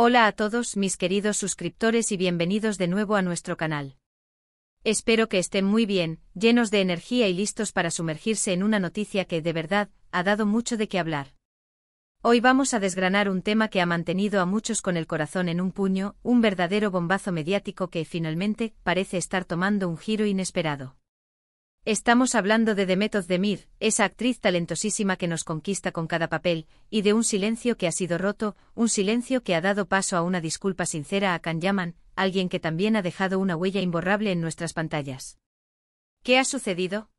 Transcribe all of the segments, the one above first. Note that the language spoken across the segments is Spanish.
Hola a todos mis queridos suscriptores y bienvenidos de nuevo a nuestro canal. Espero que estén muy bien, llenos de energía y listos para sumergirse en una noticia que, de verdad, ha dado mucho de qué hablar. Hoy vamos a desgranar un tema que ha mantenido a muchos con el corazón en un puño, un verdadero bombazo mediático que, finalmente, parece estar tomando un giro inesperado. Estamos hablando de Demet Özdemir, esa actriz talentosísima que nos conquista con cada papel, y de un silencio que ha sido roto, un silencio que ha dado paso a una disculpa sincera a Can Yaman, alguien que también ha dejado una huella imborrable en nuestras pantallas. ¿Qué ha sucedido?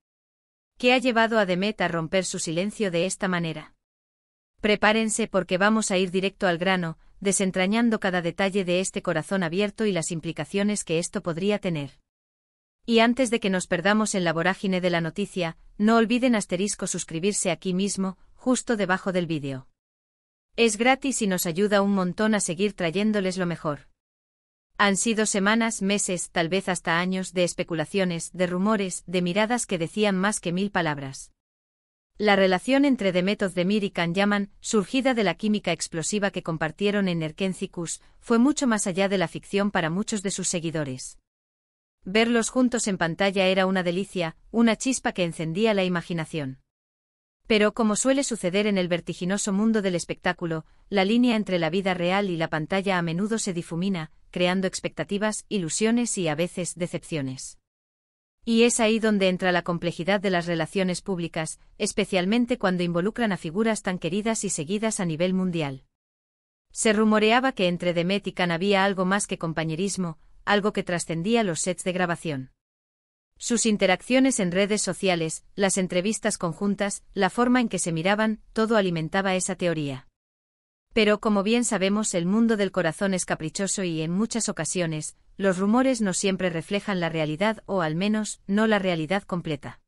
¿Qué ha llevado a Demet a romper su silencio de esta manera? Prepárense porque vamos a ir directo al grano, desentrañando cada detalle de este corazón abierto y las implicaciones que esto podría tener. Y antes de que nos perdamos en la vorágine de la noticia, no olviden suscribirse aquí mismo, justo debajo del vídeo. Es gratis y nos ayuda un montón a seguir trayéndoles lo mejor. Han sido semanas, meses, tal vez hasta años de especulaciones, de rumores, de miradas que decían más que 1000 palabras. La relación entre Demet Özdemir y Can Yaman, surgida de la química explosiva que compartieron en Erkenzikuş, fue mucho más allá de la ficción para muchos de sus seguidores. Verlos juntos en pantalla era una delicia, una chispa que encendía la imaginación. Pero como suele suceder en el vertiginoso mundo del espectáculo, la línea entre la vida real y la pantalla a menudo se difumina, creando expectativas, ilusiones y a veces decepciones. Y es ahí donde entra la complejidad de las relaciones públicas, especialmente cuando involucran a figuras tan queridas y seguidas a nivel mundial. Se rumoreaba que entre Demet y Can había algo más que compañerismo, algo que trascendía los sets de grabación. Sus interacciones en redes sociales, las entrevistas conjuntas, la forma en que se miraban, todo alimentaba esa teoría. Pero como bien sabemos, el mundo del corazón es caprichoso y en muchas ocasiones, los rumores no siempre reflejan la realidad o al menos, no la realidad completa.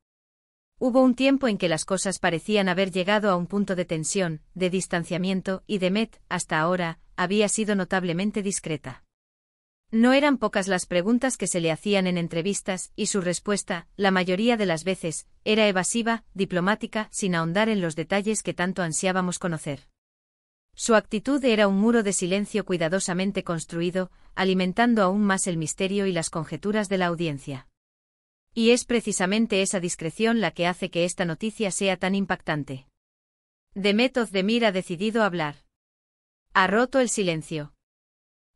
Hubo un tiempo en que las cosas parecían haber llegado a un punto de tensión, de distanciamiento, y Demet, hasta ahora, había sido notablemente discreta. No eran pocas las preguntas que se le hacían en entrevistas, y su respuesta, la mayoría de las veces, era evasiva, diplomática, sin ahondar en los detalles que tanto ansiábamos conocer. Su actitud era un muro de silencio cuidadosamente construido, alimentando aún más el misterio y las conjeturas de la audiencia. Y es precisamente esa discreción la que hace que esta noticia sea tan impactante. Demet Özdemir ha decidido hablar. Ha roto el silencio.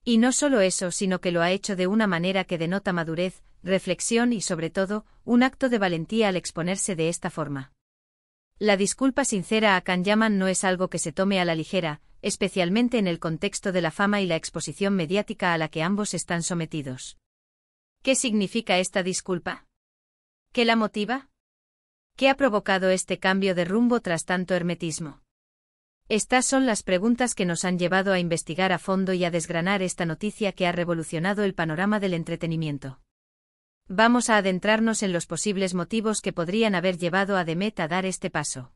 Y no solo eso, sino que lo ha hecho de una manera que denota madurez, reflexión y, sobre todo, un acto de valentía al exponerse de esta forma. La disculpa sincera a Can Yaman no es algo que se tome a la ligera, especialmente en el contexto de la fama y la exposición mediática a la que ambos están sometidos. ¿Qué significa esta disculpa? ¿Qué la motiva? ¿Qué ha provocado este cambio de rumbo tras tanto hermetismo? Estas son las preguntas que nos han llevado a investigar a fondo y a desgranar esta noticia que ha revolucionado el panorama del entretenimiento. Vamos a adentrarnos en los posibles motivos que podrían haber llevado a Demet a dar este paso.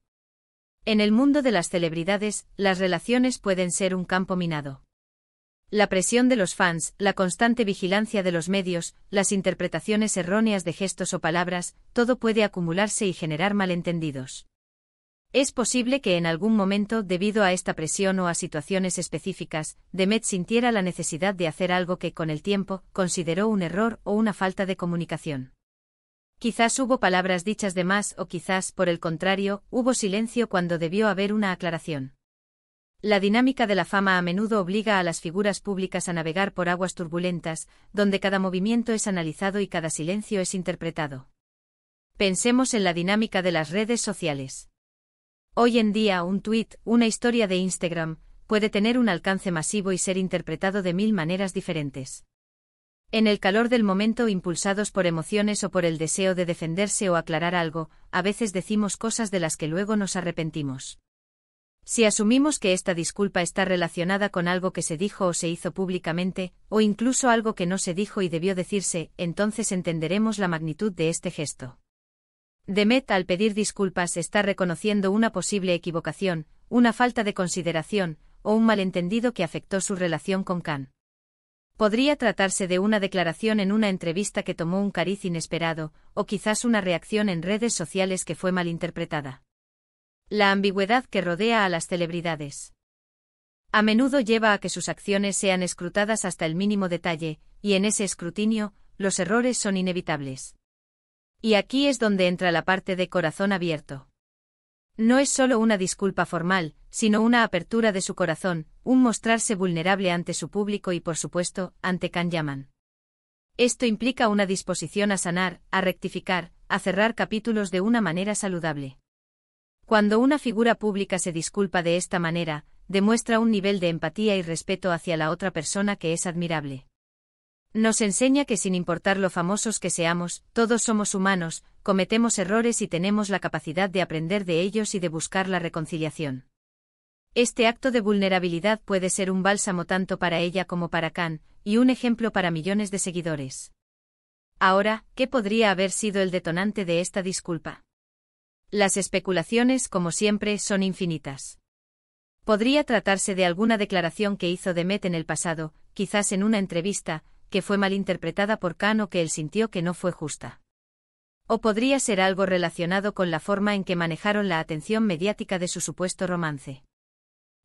En el mundo de las celebridades, las relaciones pueden ser un campo minado. La presión de los fans, la constante vigilancia de los medios, las interpretaciones erróneas de gestos o palabras, todo puede acumularse y generar malentendidos. Es posible que en algún momento, debido a esta presión o a situaciones específicas, Demet sintiera la necesidad de hacer algo que, con el tiempo, consideró un error o una falta de comunicación. Quizás hubo palabras dichas de más o quizás, por el contrario, hubo silencio cuando debió haber una aclaración. La dinámica de la fama a menudo obliga a las figuras públicas a navegar por aguas turbulentas, donde cada movimiento es analizado y cada silencio es interpretado. Pensemos en la dinámica de las redes sociales. Hoy en día un tuit, una historia de Instagram, puede tener un alcance masivo y ser interpretado de 1000 maneras diferentes. En el calor del momento, impulsados por emociones o por el deseo de defenderse o aclarar algo, a veces decimos cosas de las que luego nos arrepentimos. Si asumimos que esta disculpa está relacionada con algo que se dijo o se hizo públicamente, o incluso algo que no se dijo y debió decirse, entonces entenderemos la magnitud de este gesto. Demet, al pedir disculpas, está reconociendo una posible equivocación, una falta de consideración, o un malentendido que afectó su relación con Can. Podría tratarse de una declaración en una entrevista que tomó un cariz inesperado, o quizás una reacción en redes sociales que fue malinterpretada. La ambigüedad que rodea a las celebridades. A menudo lleva a que sus acciones sean escrutadas hasta el mínimo detalle, y en ese escrutinio, los errores son inevitables. Y aquí es donde entra la parte de corazón abierto. No es solo una disculpa formal, sino una apertura de su corazón, un mostrarse vulnerable ante su público y por supuesto, ante Can Yaman. Esto implica una disposición a sanar, a rectificar, a cerrar capítulos de una manera saludable. Cuando una figura pública se disculpa de esta manera, demuestra un nivel de empatía y respeto hacia la otra persona que es admirable. Nos enseña que sin importar lo famosos que seamos, todos somos humanos, cometemos errores y tenemos la capacidad de aprender de ellos y de buscar la reconciliación. Este acto de vulnerabilidad puede ser un bálsamo tanto para ella como para Can, y un ejemplo para millones de seguidores. Ahora, ¿qué podría haber sido el detonante de esta disculpa? Las especulaciones, como siempre, son infinitas. Podría tratarse de alguna declaración que hizo Demet en el pasado, quizás en una entrevista, que fue malinterpretada por Can o que él sintió que no fue justa. O podría ser algo relacionado con la forma en que manejaron la atención mediática de su supuesto romance.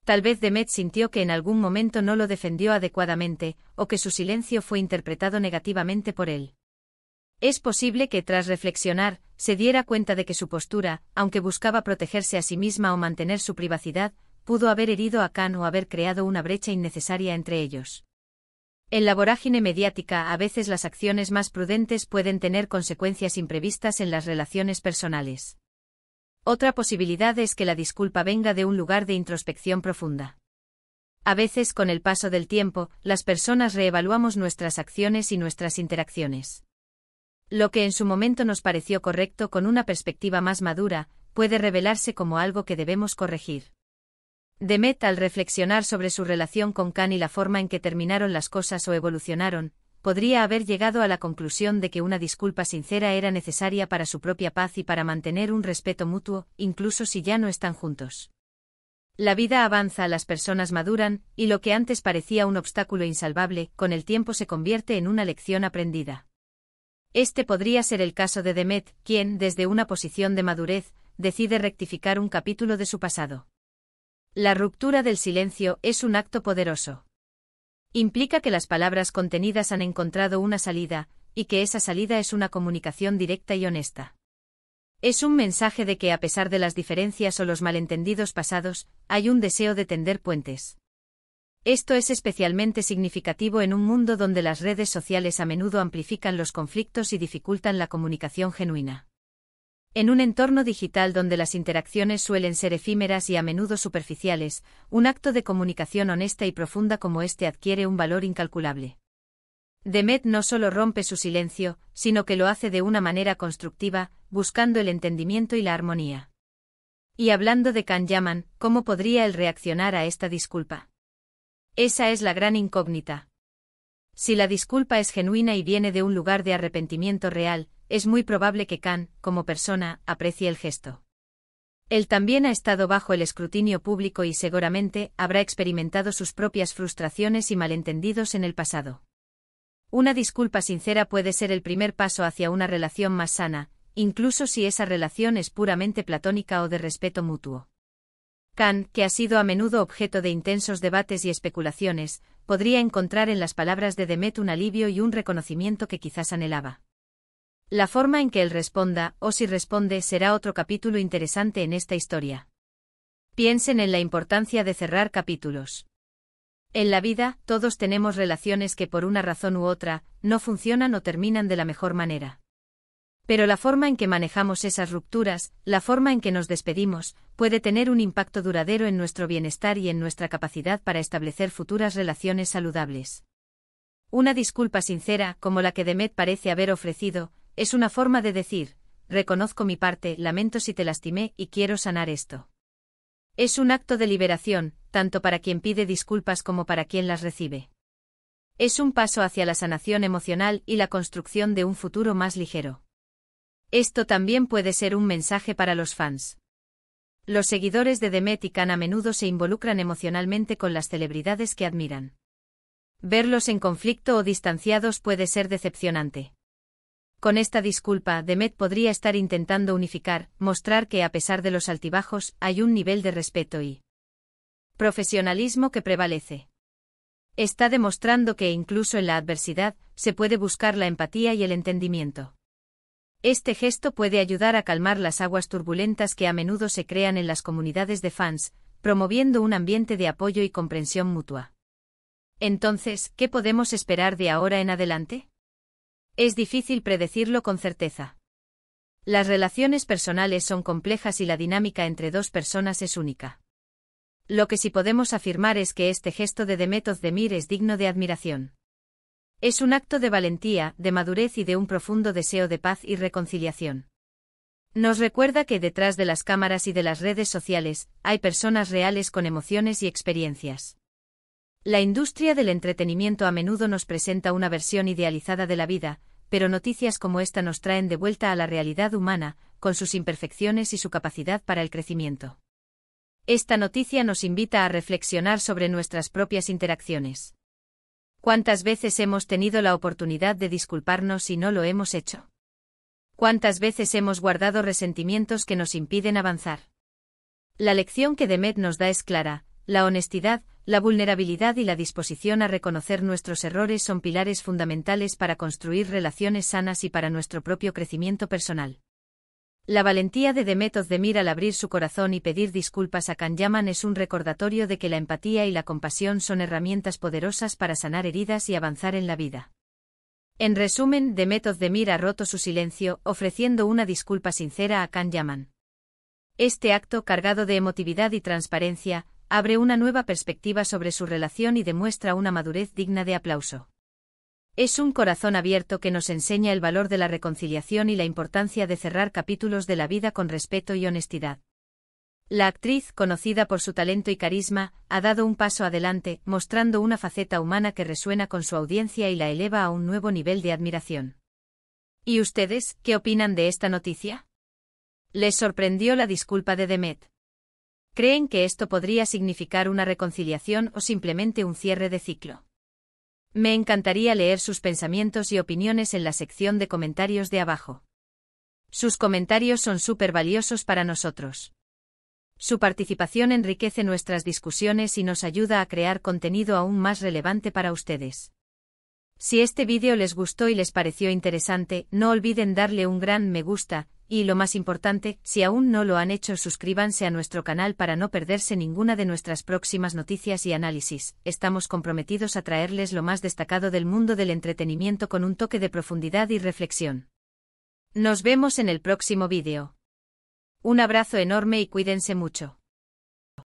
Tal vez Demet sintió que en algún momento no lo defendió adecuadamente, o que su silencio fue interpretado negativamente por él. Es posible que tras reflexionar, se diera cuenta de que su postura, aunque buscaba protegerse a sí misma o mantener su privacidad, pudo haber herido a Can o haber creado una brecha innecesaria entre ellos. En la vorágine mediática a veces las acciones más prudentes pueden tener consecuencias imprevistas en las relaciones personales. Otra posibilidad es que la disculpa venga de un lugar de introspección profunda. A veces con el paso del tiempo, las personas reevaluamos nuestras acciones y nuestras interacciones. Lo que en su momento nos pareció correcto con una perspectiva más madura, puede revelarse como algo que debemos corregir. Demet, al reflexionar sobre su relación con Can y la forma en que terminaron las cosas o evolucionaron, podría haber llegado a la conclusión de que una disculpa sincera era necesaria para su propia paz y para mantener un respeto mutuo, incluso si ya no están juntos. La vida avanza, las personas maduran, y lo que antes parecía un obstáculo insalvable, con el tiempo se convierte en una lección aprendida. Este podría ser el caso de Demet, quien, desde una posición de madurez, decide rectificar un capítulo de su pasado. La ruptura del silencio es un acto poderoso. Implica que las palabras contenidas han encontrado una salida, y que esa salida es una comunicación directa y honesta. Es un mensaje de que a pesar de las diferencias o los malentendidos pasados, hay un deseo de tender puentes. Esto es especialmente significativo en un mundo donde las redes sociales a menudo amplifican los conflictos y dificultan la comunicación genuina. En un entorno digital donde las interacciones suelen ser efímeras y a menudo superficiales, un acto de comunicación honesta y profunda como este adquiere un valor incalculable. Demet no solo rompe su silencio, sino que lo hace de una manera constructiva, buscando el entendimiento y la armonía. Y hablando de Can Yaman, ¿cómo podría él reaccionar a esta disculpa? Esa es la gran incógnita. Si la disculpa es genuina y viene de un lugar de arrepentimiento real, es muy probable que Can, como persona, aprecie el gesto. Él también ha estado bajo el escrutinio público y seguramente habrá experimentado sus propias frustraciones y malentendidos en el pasado. Una disculpa sincera puede ser el primer paso hacia una relación más sana, incluso si esa relación es puramente platónica o de respeto mutuo. Can, que ha sido a menudo objeto de intensos debates y especulaciones, podría encontrar en las palabras de Demet un alivio y un reconocimiento que quizás anhelaba. La forma en que él responda, o si responde, será otro capítulo interesante en esta historia. Piensen en la importancia de cerrar capítulos. En la vida, todos tenemos relaciones que por una razón u otra, no funcionan o terminan de la mejor manera. Pero la forma en que manejamos esas rupturas, la forma en que nos despedimos, puede tener un impacto duradero en nuestro bienestar y en nuestra capacidad para establecer futuras relaciones saludables. Una disculpa sincera, como la que Demet parece haber ofrecido, es una forma de decir, reconozco mi parte, lamento si te lastimé y quiero sanar esto. Es un acto de liberación, tanto para quien pide disculpas como para quien las recibe. Es un paso hacia la sanación emocional y la construcción de un futuro más ligero. Esto también puede ser un mensaje para los fans. Los seguidores de Demet y Can a menudo se involucran emocionalmente con las celebridades que admiran. Verlos en conflicto o distanciados puede ser decepcionante. Con esta disculpa, Demet podría estar intentando unificar, mostrar que a pesar de los altibajos, hay un nivel de respeto y Profesionalismo que prevalece. Está demostrando que incluso en la adversidad, se puede buscar la empatía y el entendimiento. Este gesto puede ayudar a calmar las aguas turbulentas que a menudo se crean en las comunidades de fans, promoviendo un ambiente de apoyo y comprensión mutua. Entonces, ¿qué podemos esperar de ahora en adelante? Es difícil predecirlo con certeza. Las relaciones personales son complejas y la dinámica entre dos personas es única. Lo que sí podemos afirmar es que este gesto de Demet Özdemir es digno de admiración. Es un acto de valentía, de madurez y de un profundo deseo de paz y reconciliación. Nos recuerda que detrás de las cámaras y de las redes sociales, hay personas reales con emociones y experiencias. La industria del entretenimiento a menudo nos presenta una versión idealizada de la vida, pero noticias como esta nos traen de vuelta a la realidad humana, con sus imperfecciones y su capacidad para el crecimiento. Esta noticia nos invita a reflexionar sobre nuestras propias interacciones. ¿Cuántas veces hemos tenido la oportunidad de disculparnos y no lo hemos hecho? ¿Cuántas veces hemos guardado resentimientos que nos impiden avanzar? La lección que Demet nos da es clara: la honestidad, la vulnerabilidad y la disposición a reconocer nuestros errores son pilares fundamentales para construir relaciones sanas y para nuestro propio crecimiento personal. La valentía de Demet Özdemir al abrir su corazón y pedir disculpas a Can Yaman es un recordatorio de que la empatía y la compasión son herramientas poderosas para sanar heridas y avanzar en la vida. En resumen, Demet Özdemir ha roto su silencio, ofreciendo una disculpa sincera a Can Yaman. Este acto, cargado de emotividad y transparencia, abre una nueva perspectiva sobre su relación y demuestra una madurez digna de aplauso. Es un corazón abierto que nos enseña el valor de la reconciliación y la importancia de cerrar capítulos de la vida con respeto y honestidad. La actriz, conocida por su talento y carisma, ha dado un paso adelante, mostrando una faceta humana que resuena con su audiencia y la eleva a un nuevo nivel de admiración. ¿Y ustedes, qué opinan de esta noticia? ¿Les sorprendió la disculpa de Demet? ¿Creen que esto podría significar una reconciliación o simplemente un cierre de ciclo? Me encantaría leer sus pensamientos y opiniones en la sección de comentarios de abajo. Sus comentarios son súper valiosos para nosotros. Su participación enriquece nuestras discusiones y nos ayuda a crear contenido aún más relevante para ustedes. Si este vídeo les gustó y les pareció interesante, no olviden darle un gran me gusta, y lo más importante, si aún no lo han hecho, suscríbanse a nuestro canal para no perderse ninguna de nuestras próximas noticias y análisis. Estamos comprometidos a traerles lo más destacado del mundo del entretenimiento con un toque de profundidad y reflexión. Nos vemos en el próximo vídeo. Un abrazo enorme y cuídense mucho.